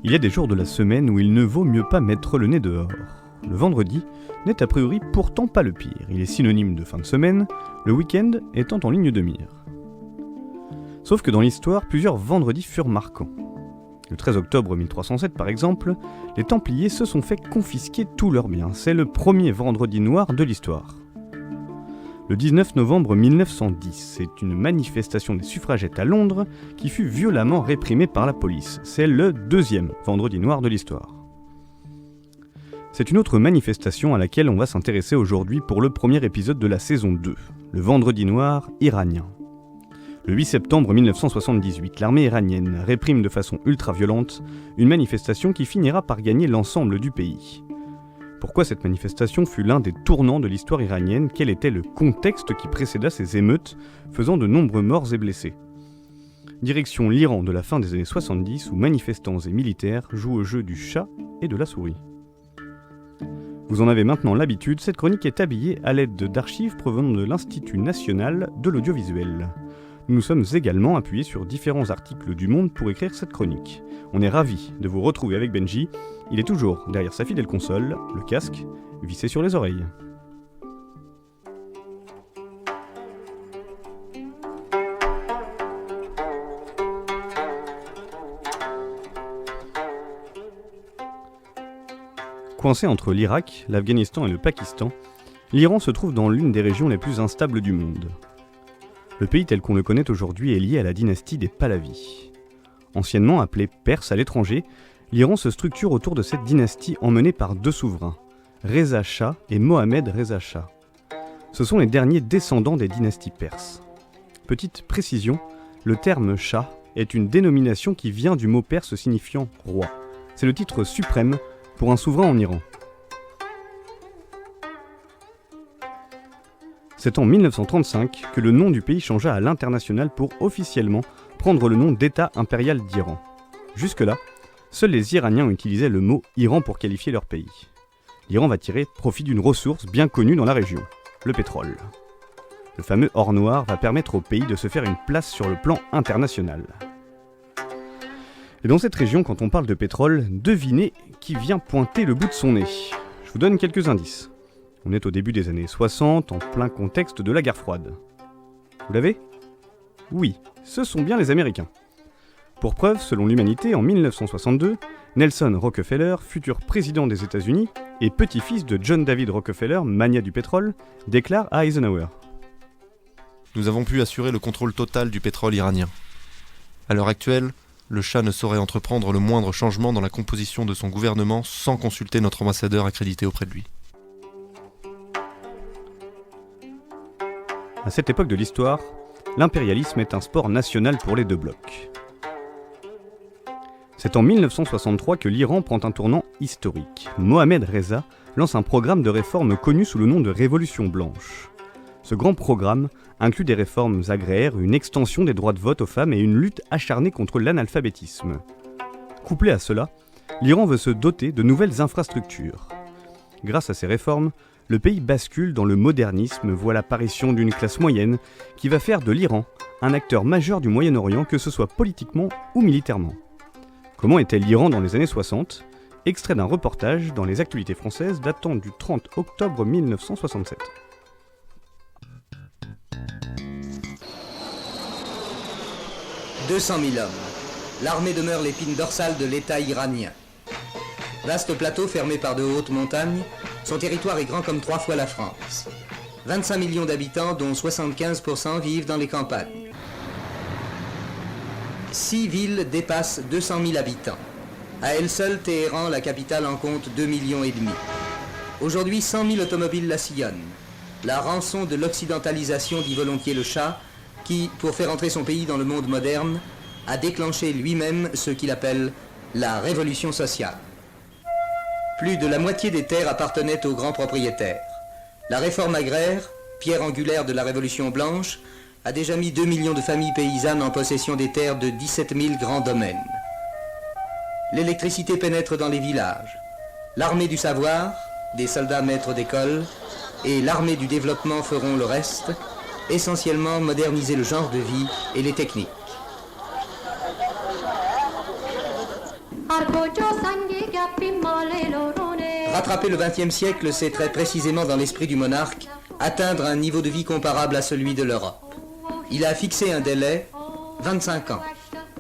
Il y a des jours de la semaine où il ne vaut mieux pas mettre le nez dehors. Le vendredi n'est a priori pourtant pas le pire. Il est synonyme de fin de semaine, le week-end étant en ligne de mire. Sauf que dans l'histoire, plusieurs vendredis furent marquants. Le 13 octobre 1307 par exemple, les Templiers se sont fait confisquer tous leurs biens. C'est le premier vendredi noir de l'histoire. Le 19 novembre 1910, c'est une manifestation des suffragettes à Londres qui fut violemment réprimée par la police. C'est le deuxième vendredi noir de l'histoire. C'est une autre manifestation à laquelle on va s'intéresser aujourd'hui pour le premier épisode de la saison 2, le vendredi noir iranien. Le 8 septembre 1978, l'armée iranienne réprime de façon ultra-violente une manifestation qui finira par gagner l'ensemble du pays. Pourquoi cette manifestation fut l'un des tournants de l'histoire iranienne? Quel était le contexte qui précéda ces émeutes, faisant de nombreux morts et blessés? Direction l'Iran de la fin des années 70, où manifestants et militaires jouent au jeu du chat et de la souris. Vous en avez maintenant l'habitude, cette chronique est habillée à l'aide d'archives provenant de l'Institut national de l'audiovisuel. Nous nous sommes également appuyés sur différents articles du Monde pour écrire cette chronique. On est ravis de vous retrouver avec Benji. Il est toujours derrière sa fidèle console, le casque vissé sur les oreilles. Coincé entre l'Irak, l'Afghanistan et le Pakistan, l'Iran se trouve dans l'une des régions les plus instables du monde. Le pays tel qu'on le connaît aujourd'hui est lié à la dynastie des Pahlavis. Anciennement appelée Perse à l'étranger, l'Iran se structure autour de cette dynastie emmenée par deux souverains, Reza Shah et Mohammed Reza Shah. Ce sont les derniers descendants des dynasties perses. Petite précision, le terme Shah est une dénomination qui vient du mot perse signifiant roi. C'est le titre suprême pour un souverain en Iran. C'est en 1935 que le nom du pays changea à l'international pour officiellement prendre le nom d'État impérial d'Iran. Jusque-là, seuls les Iraniens utilisaient le mot Iran pour qualifier leur pays. L'Iran va tirer profit d'une ressource bien connue dans la région, le pétrole. Le fameux or noir va permettre au pays de se faire une place sur le plan international. Et dans cette région, quand on parle de pétrole, devinez qui vient pointer le bout de son nez. Je vous donne quelques indices. On est au début des années 60, en plein contexte de la guerre froide. Vous l'avez ? Oui, ce sont bien les Américains. Pour preuve, selon l'Humanité, en 1962, Nelson Rockefeller, futur président des États-Unis et petit-fils de John David Rockefeller, magnat du pétrole, déclare à Eisenhower. Nous avons pu assurer le contrôle total du pétrole iranien. À l'heure actuelle, le Shah ne saurait entreprendre le moindre changement dans la composition de son gouvernement sans consulter notre ambassadeur accrédité auprès de lui. À cette époque de l'histoire, l'impérialisme est un sport national pour les deux blocs. C'est en 1963 que l'Iran prend un tournant historique. Mohammed Reza lance un programme de réforme connu sous le nom de Révolution blanche. Ce grand programme inclut des réformes agraires, une extension des droits de vote aux femmes et une lutte acharnée contre l'analphabétisme. Couplé à cela, l'Iran veut se doter de nouvelles infrastructures. Grâce à ces réformes, le pays bascule dans le modernisme, voit l'apparition d'une classe moyenne qui va faire de l'Iran un acteur majeur du Moyen-Orient, que ce soit politiquement ou militairement. Comment était l'Iran dans les années 60 ? Extrait d'un reportage dans les actualités françaises datant du 30 octobre 1967. « 200 000 hommes. L'armée demeure l'épine dorsale de l'État iranien. Vaste plateau fermé par de hautes montagnes, son territoire est grand comme 3 fois la France. 25 millions d'habitants, dont 75% vivent dans les campagnes. 6 villes dépassent 200 000 habitants. À elle seule, Téhéran, la capitale, en compte 2,5 millions. Aujourd'hui, 100 000 automobiles la sillonnent. La rançon de l'occidentalisation, dit volontiers le Shah, qui, pour faire entrer son pays dans le monde moderne, a déclenché lui-même ce qu'il appelle la révolution sociale. Plus de la moitié des terres appartenaient aux grands propriétaires. La réforme agraire, pierre angulaire de la Révolution blanche, a déjà mis 2 millions de familles paysannes en possession des terres de 17 000 grands domaines. L'électricité pénètre dans les villages. L'armée du savoir, des soldats maîtres d'école, et l'armée du développement feront le reste, essentiellement moderniser le genre de vie et les techniques. Rattraper le XXe siècle, c'est très précisément dans l'esprit du monarque atteindre un niveau de vie comparable à celui de l'Europe. Il a fixé un délai, 25 ans.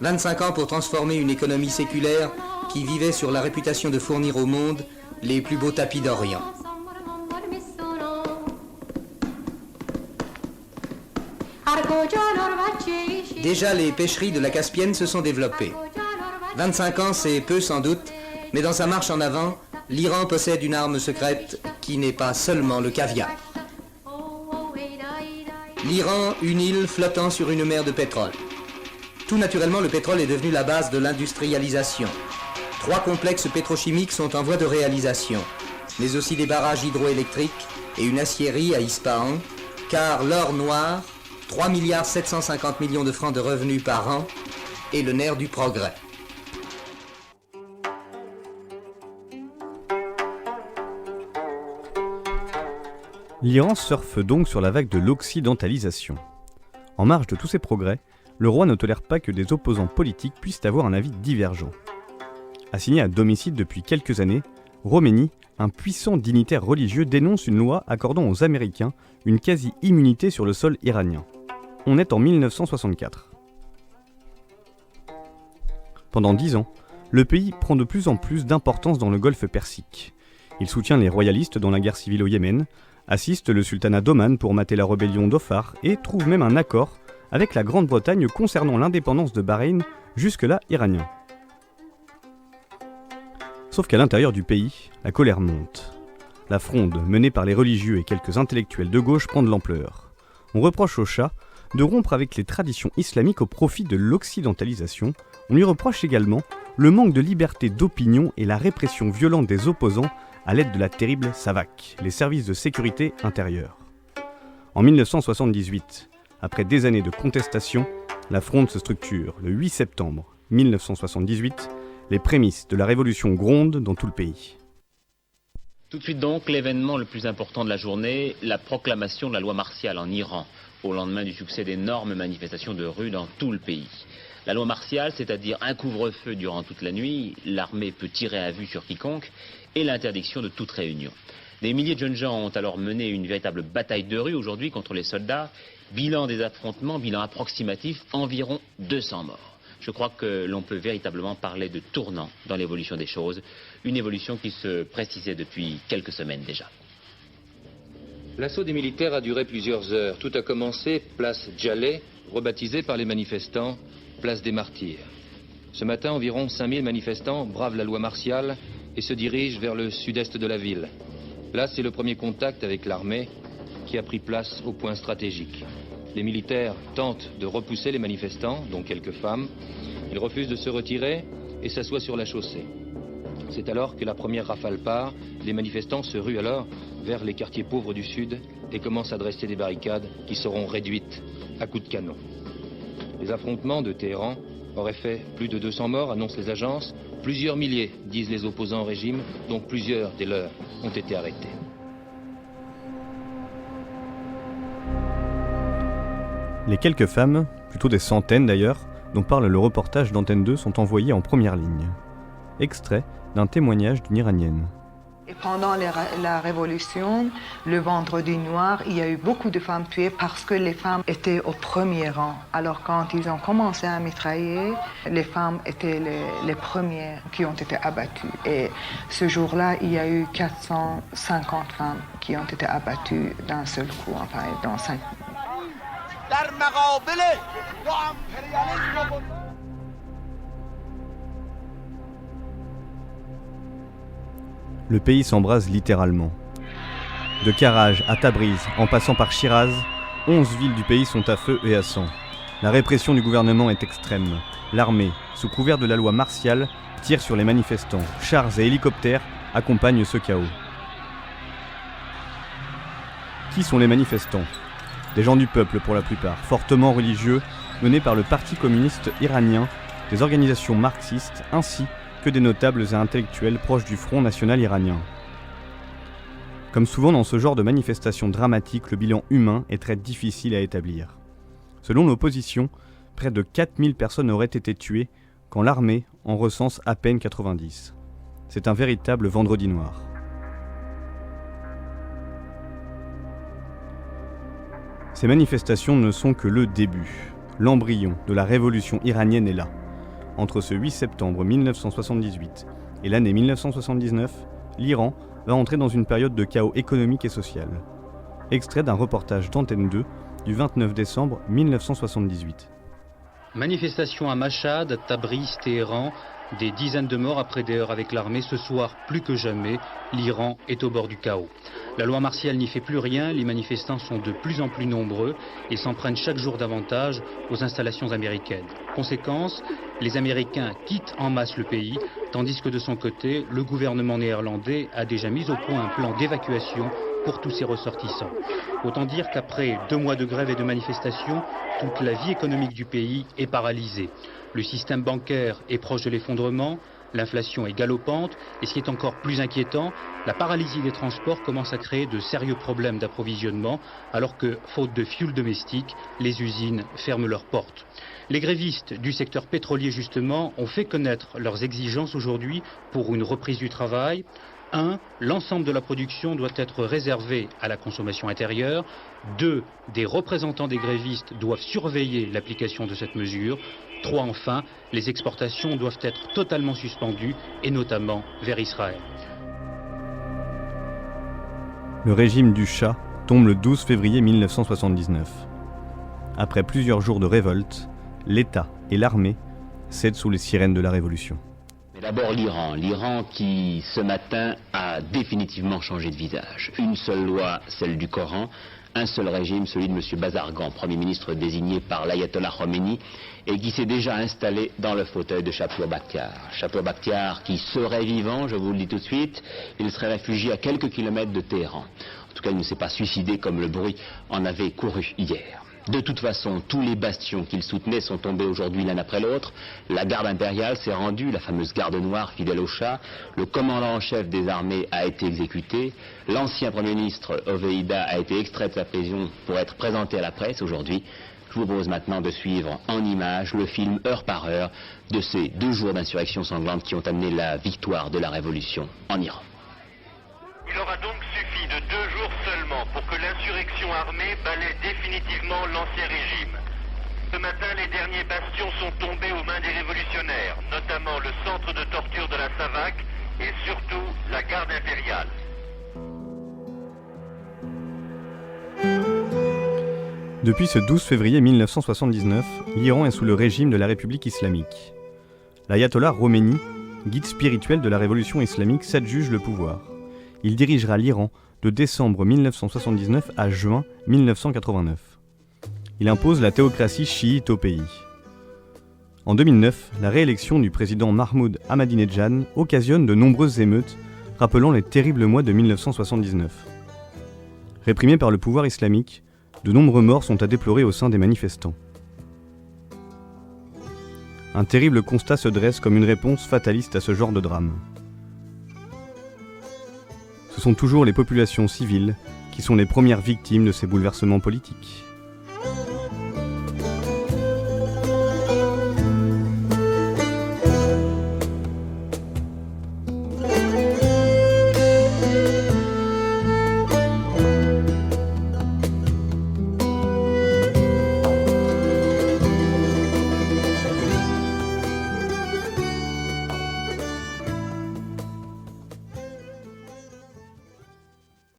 25 ans pour transformer une économie séculaire qui vivait sur la réputation de fournir au monde les plus beaux tapis d'Orient. Déjà, les pêcheries de la Caspienne se sont développées. 25 ans, c'est peu sans doute, mais dans sa marche en avant, l'Iran possède une arme secrète qui n'est pas seulement le caviar. L'Iran, une île flottant sur une mer de pétrole. Tout naturellement, le pétrole est devenu la base de l'industrialisation. 3 complexes pétrochimiques sont en voie de réalisation, mais aussi des barrages hydroélectriques et une aciérie à Ispahan, car l'or noir, 3 750 milliards de francs de revenus par an, est le nerf du progrès. L'Iran surfe donc sur la vague de l'occidentalisation. En marge de tous ces progrès, le roi ne tolère pas que des opposants politiques puissent avoir un avis divergent. Assigné à domicile depuis quelques années, Khomeini, un puissant dignitaire religieux, dénonce une loi accordant aux Américains une quasi-immunité sur le sol iranien. On est en 1964. Pendant 10 ans, le pays prend de plus en plus d'importance dans le golfe Persique. Il soutient les royalistes dans la guerre civile au Yémen, assiste le sultanat d'Oman pour mater la rébellion d'Ophar et trouve même un accord avec la Grande-Bretagne concernant l'indépendance de Bahreïn, jusque-là iranien. Sauf qu'à l'intérieur du pays, la colère monte. La fronde menée par les religieux et quelques intellectuels de gauche prend de l'ampleur. On reproche au Shah de rompre avec les traditions islamiques au profit de l'occidentalisation. On lui reproche également le manque de liberté d'opinion et la répression violente des opposants à l'aide de la terrible SAVAK, les services de sécurité intérieure. En 1978, après des années de contestation, la fronde se structure. Le 8 septembre 1978, les prémices de la révolution grondent dans tout le pays. Tout de suite donc, l'événement le plus important de la journée, la proclamation de la loi martiale en Iran, au lendemain du succès d'énormes manifestations de rue dans tout le pays. La loi martiale, c'est-à-dire un couvre-feu durant toute la nuit, l'armée peut tirer à vue sur quiconque, et l'interdiction de toute réunion. Des milliers de jeunes gens ont alors mené une véritable bataille de rue aujourd'hui contre les soldats. Bilan des affrontements, bilan approximatif, environ 200 morts. Je crois que l'on peut véritablement parler de tournant dans l'évolution des choses, une évolution qui se précisait depuis quelques semaines déjà. L'assaut des militaires a duré plusieurs heures. Tout a commencé place Jaleh, rebaptisée par les manifestants place des Martyrs. Ce matin, environ 5000 manifestants bravent la loi martiale et se dirigent vers le sud-est de la ville. Là, c'est le premier contact avec l'armée qui a pris place au point stratégique. Les militaires tentent de repousser les manifestants, dont quelques femmes. Ils refusent de se retirer et s'assoient sur la chaussée. C'est alors que la première rafale part. Les manifestants se ruent alors vers les quartiers pauvres du sud et commencent à dresser des barricades qui seront réduites à coups de canon. Les affrontements de Téhéran auraient fait plus de 200 morts, annoncent les agences. Plusieurs milliers, disent les opposants au régime, dont plusieurs des leurs ont été arrêtés. Les quelques femmes, plutôt des centaines d'ailleurs, dont parle le reportage d'Antenne 2 sont envoyées en première ligne. Extrait d'un témoignage d'une Iranienne. Et pendant la Révolution, le Vendredi noir, il y a eu beaucoup de femmes tuées parce que les femmes étaient au premier rang. Alors quand ils ont commencé à mitrailler, les femmes étaient les premières qui ont été abattues. Et ce jour-là, il y a eu 450 femmes qui ont été abattues d'un seul coup, enfin dans 5 minutes. Le pays s'embrase littéralement. De Karaj à Tabriz, en passant par Shiraz, 11 villes du pays sont à feu et à sang. La répression du gouvernement est extrême. L'armée, sous couvert de la loi martiale, tire sur les manifestants. Chars et hélicoptères accompagnent ce chaos. Qui sont les manifestants ? Des gens du peuple pour la plupart, fortement religieux, menés par le Parti communiste iranien, des organisations marxistes ainsi que des notables et intellectuels proches du Front national iranien. Comme souvent dans ce genre de manifestations dramatiques, le bilan humain est très difficile à établir. Selon l'opposition, près de 4000 personnes auraient été tuées, quand l'armée en recense à peine 90. C'est un véritable vendredi noir. Ces manifestations ne sont que le début. L'embryon de la révolution iranienne est là. Entre ce 8 septembre 1978 et l'année 1979, l'Iran va entrer dans une période de chaos économique et social. Extrait d'un reportage d'Antenne 2 du 29 décembre 1978. Manifestation à Machhad, Tabriz, Téhéran, des dizaines de morts après des heures avec l'armée. Ce soir, plus que jamais, l'Iran est au bord du chaos. La loi martiale n'y fait plus rien, les manifestants sont de plus en plus nombreux et s'en prennent chaque jour davantage aux installations américaines. Conséquence, les Américains quittent en masse le pays, tandis que de son côté, le gouvernement néerlandais a déjà mis au point un plan d'évacuation pour tous ses ressortissants. Autant dire qu'après 2 mois de grève et de manifestations, toute la vie économique du pays est paralysée. Le système bancaire est proche de l'effondrement, l'inflation est galopante et ce qui est encore plus inquiétant, la paralysie des transports commence à créer de sérieux problèmes d'approvisionnement alors que, faute de fioul domestique, les usines ferment leurs portes. Les grévistes du secteur pétrolier justement ont fait connaître leurs exigences aujourd'hui pour une reprise du travail. 1. L'ensemble de la production doit être réservé à la consommation intérieure. 2. Des représentants des grévistes doivent surveiller l'application de cette mesure. 3. Enfin, les exportations doivent être totalement suspendues, et notamment vers Israël. Le régime du Shah tombe le 12 février 1979. Après plusieurs jours de révolte, l'État et l'armée cèdent sous les sirènes de la révolution. Mais d'abord l'Iran qui ce matin a définitivement changé de visage. Une seule loi, celle du Coran, un seul régime, celui de M. Bazargan, Premier ministre désigné par l'ayatollah Khomeini, et qui s'est déjà installé dans le fauteuil de Shapur Bakhtiar. Shapur Bakhtiar qui serait vivant, je vous le dis tout de suite, il serait réfugié à quelques kilomètres de Téhéran. En tout cas, il ne s'est pas suicidé comme le bruit en avait couru hier. De toute façon, tous les bastions qu'il soutenait sont tombés aujourd'hui l'un après l'autre. La garde impériale s'est rendue, la fameuse garde noire fidèle au Shah. Le commandant en chef des armées a été exécuté. L'ancien Premier ministre Oveida a été extrait de sa prison pour être présenté à la presse aujourd'hui. Je vous propose maintenant de suivre en images le film heure par heure de ces 2 jours d'insurrection sanglante qui ont amené la victoire de la révolution en Iran. Il aura donc suffi de 2 jours seulement pour que l'insurrection armée balaie définitivement l'ancien régime. Ce matin, les derniers bastions sont tombés aux mains des révolutionnaires, notamment le centre de torture de la Savak et surtout la garde impériale. Depuis ce 12 février 1979, l'Iran est sous le régime de la République islamique. L'ayatollah Khomeini, guide spirituel de la révolution islamique, s'adjuge le pouvoir. Il dirigera l'Iran de décembre 1979 à juin 1989. Il impose la théocratie chiite au pays. En 2009, la réélection du président Mahmoud Ahmadinejad occasionne de nombreuses émeutes, rappelant les terribles mois de 1979. Réprimés par le pouvoir islamique, de nombreux morts sont à déplorer au sein des manifestants. Un terrible constat se dresse comme une réponse fataliste à ce genre de drame. Ce sont toujours les populations civiles qui sont les premières victimes de ces bouleversements politiques.